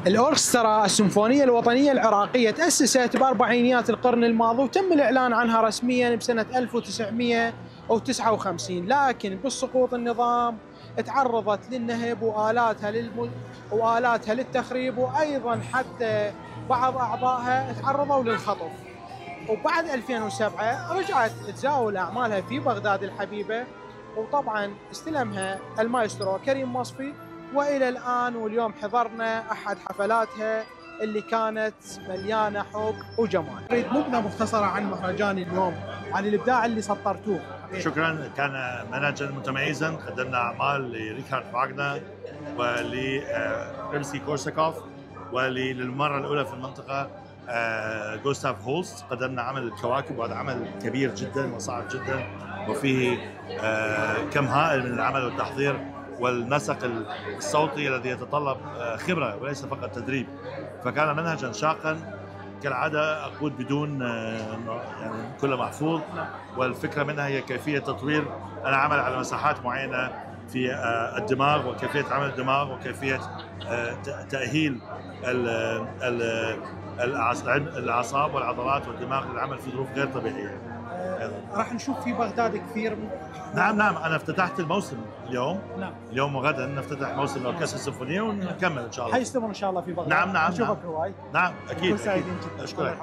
الأوركسترا السيمفونية الوطنية العراقية تأسست بأربعينيات القرن الماضي وتم الإعلان عنها رسمياً بسنة 1959، لكن بالسقوط النظام تعرضت للنهب وآلاتها للتخريب، وأيضاً حتى بعض أعضائها تعرضوا للخطف. وبعد 2007 رجعت تزاول أعمالها في بغداد الحبيبة، وطبعاً استلمها المايسترو كريم مصفي، وإلى الآن واليوم حضرنا أحد حفلاتها اللي كانت مليانة حب وجمال. أريد نبذة مختصرة عن مهرجان اليوم، عن الإبداع اللي سطرتوه. شكرا، كان منهجا متميزا. قدمنا أعمال لريكارد فاغنر ولريمسكي كورساكوف، وللمرة الأولى في المنطقة جوستاف هولست. قدمنا عمل الكواكب، وهذا عمل كبير جدا وصعب جدا، وفيه كم هائل من العمل والتحضير والنسق الصوتي الذي يتطلب خبرة وليس فقط تدريب. فكان منهجا شاقا كالعادة، أقود بدون يعني كل محفوظ، والفكرة منها هي كيفية تطوير العمل على مساحات معينة في الدماغ، وكيفية عمل الدماغ، وكيفية تأهيل الأعصاب والعضلات والدماغ للعمل في ظروف غير طبيعية. راح نشوف في بغداد كثير. نعم، أنا افتتحت الموسم اليوم. نعم. اليوم وغدا نفتتح موسم الأوركسترا السيمفونية ونكمل إن شاء الله. حيستمر إن شاء الله في بغداد. نعم. نشوفك هواي. نعم أكيد. سعيدين جدا. أشكرك.